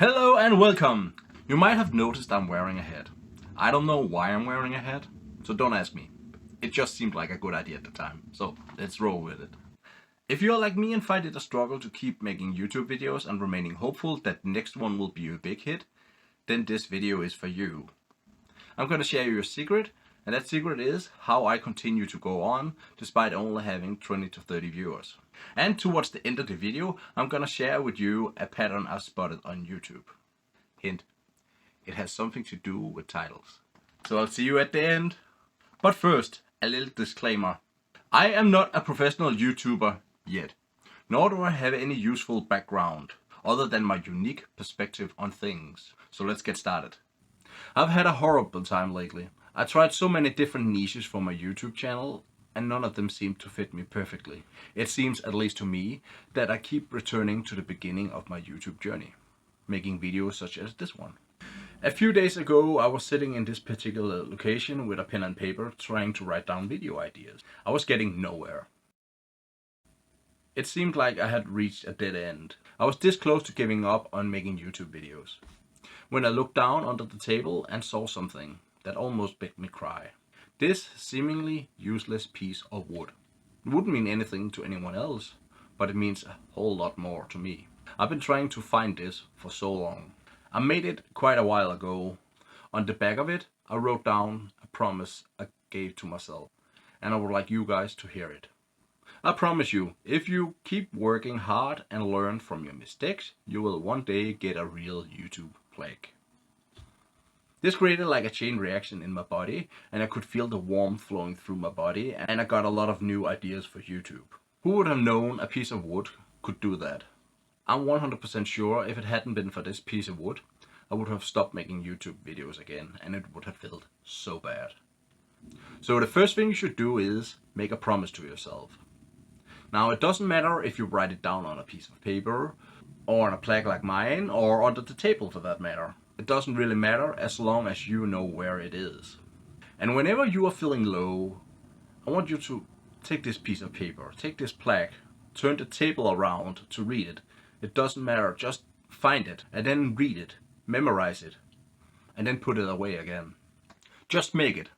Hello and welcome! You might have noticed I'm wearing a hat. I don't know why I'm wearing a hat, so don't ask me. It just seemed like a good idea at the time, so let's roll with it. If you're like me and find it a struggle to keep making YouTube videos and remaining hopeful that the next one will be a big hit, then this video is for you. I'm gonna share you a secret, and that secret is how I continue to go on despite only having 20 to 30 viewers. And towards the end of the video, I'm gonna share with you a pattern I've spotted on YouTube. Hint, it has something to do with titles. So I'll see you at the end. But first, a little disclaimer. I am not a professional YouTuber yet, nor do I have any useful background other than my unique perspective on things. So let's get started. I've had a horrible time lately. I tried so many different niches for my YouTube channel and none of them seem to fit me perfectly. It seems, at least to me, that I keep returning to the beginning of my YouTube journey, making videos such as this one. A few days ago I was sitting in this particular location with a pen and paper trying to write down video ideas. I was getting nowhere. It seemed like I had reached a dead end. I was this close to giving up on making YouTube videos, when I looked down under the table and saw something that almost made me cry. This seemingly useless piece of wood. It wouldn't mean anything to anyone else, but it means a whole lot more to me. I've been trying to find this for so long. I made it quite a while ago. On the back of it, I wrote down a promise I gave to myself, and I would like you guys to hear it. I promise you, if you keep working hard and learn from your mistakes, you will one day get a real YouTube plaque. This created like a chain reaction in my body, and I could feel the warmth flowing through my body, and I got a lot of new ideas for YouTube. Who would have known a piece of wood could do that? I'm 100% sure if it hadn't been for this piece of wood, I would have stopped making YouTube videos again, and it would have felt so bad. So the first thing you should do is make a promise to yourself. Now it doesn't matter if you write it down on a piece of paper, or on a plaque like mine, or under the table for that matter. It doesn't really matter as long as you know where it is. And whenever you are feeling low, I want you to take this piece of paper, take this plaque, turn the table around to read it. It doesn't matter, just find it and then read it, memorize it, and then put it away again. Just make it,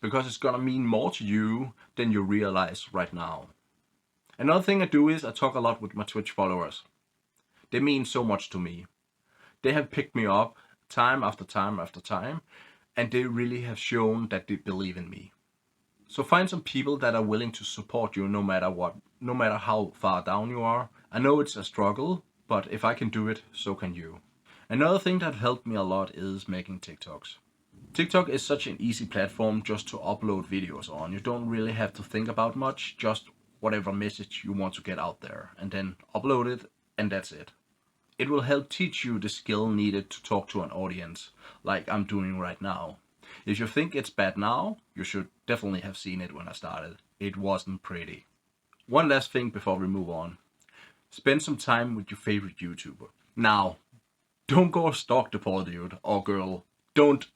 because it's gonna mean more to you than you realize right now. Another thing I do is I talk a lot with my Twitch followers. They mean so much to me. They have picked me up time after time after time, and they really have shown that they believe in me. So find some people that are willing to support you no matter what, no matter how far down you are. I know it's a struggle, but if I can do it, so can you. Another thing that helped me a lot is making TikToks. TikTok is such an easy platform just to upload videos on. You don't really have to think about much, just whatever message you want to get out there, and then upload it, and that's it. It will help teach you the skill needed to talk to an audience, like I'm doing right now. If you think it's bad now, you should definitely have seen it when I started. It wasn't pretty. One last thing before we move on. Spend some time with your favorite YouTuber. Now, don't go stalk the poor dude or girl. Don't.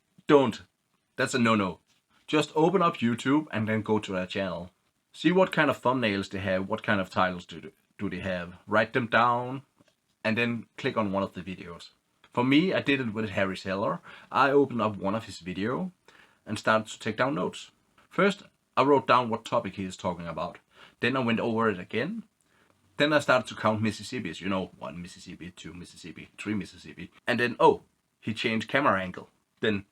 That's a no-no. Just open up YouTube and then go to their channel. See what kind of thumbnails they have, what kind of titles do they have. Write them down and then click on one of the videos. For me, I did it with Harry Seller. I opened up one of his videos and started to take down notes. First, I wrote down what topic he is talking about. Then I went over it again. Then I started to count Mississippis. 1 Mississippi, 2 Mississippi, 3 Mississippi. And then, he changed camera angle. Then,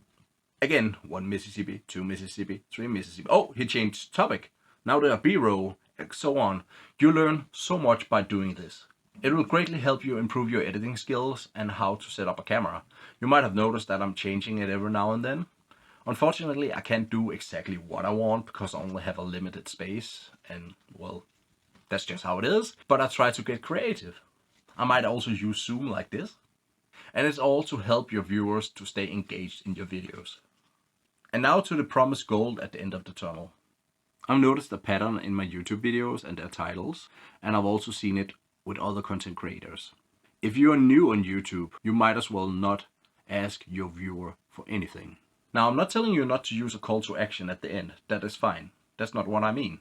again, 1 Mississippi, 2 Mississippi, 3 Mississippi. He changed topic. Now there are B-roll, and so on. You learn so much by doing this. It will greatly help you improve your editing skills and how to set up a camera. You might have noticed that I'm changing it every now and then. Unfortunately, I can't do exactly what I want because I only have a limited space, and well, that's just how it is. But I try to get creative. I might also use Zoom like this. And it's all to help your viewers to stay engaged in your videos. And now to the promised goal at the end of the tunnel. I've noticed a pattern in my YouTube videos and their titles, and I've also seen it with other content creators. If you are new on YouTube, you might as well not ask your viewer for anything. Now, I'm not telling you not to use a call to action at the end. That is fine. That's not what I mean.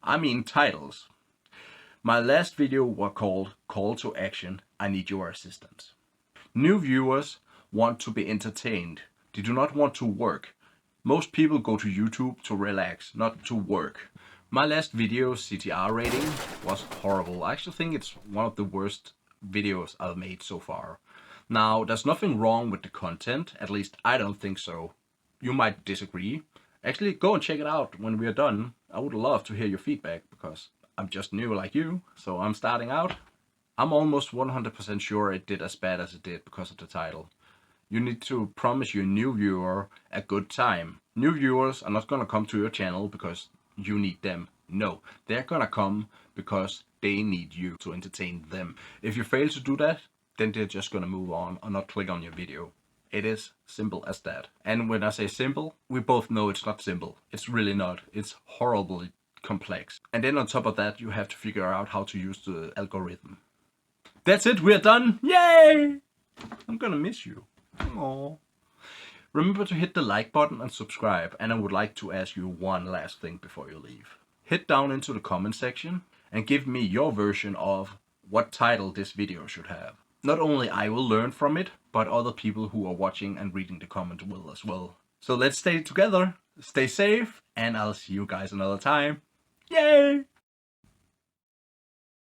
I mean titles. My last video was called Call to Action, I Need Your Assistance. New viewers want to be entertained. They do not want to work. Most people go to YouTube to relax, not to work. My last video CTR rating was horrible. I actually think it's one of the worst videos I've made so far. Now, there's nothing wrong with the content, at least I don't think so. You might disagree. Actually, go and check it out when we are done. I would love to hear your feedback because I'm just new like you, so I'm starting out. I'm almost 100% sure it did as bad as it did because of the title. You need to promise your new viewer a good time. New viewers are not gonna come to your channel because you need them. No, they're gonna come because they need you to entertain them. If you fail to do that, then they're just gonna move on or not click on your video. It is simple as that. And when I say simple, we both know it's not simple. It's really not. It's horribly complex. And then on top of that, you have to figure out how to use the algorithm. That's it, we're done. Yay! I'm gonna miss you. Aww. Remember to hit the like button and subscribe, and I would like to ask you one last thing before you leave. Hit down into the comment section and give me your version of what title this video should have. Not only I will learn from it, but other people who are watching and reading the comment will as well. So let's stay together, stay safe, and I'll see you guys another time. Yay!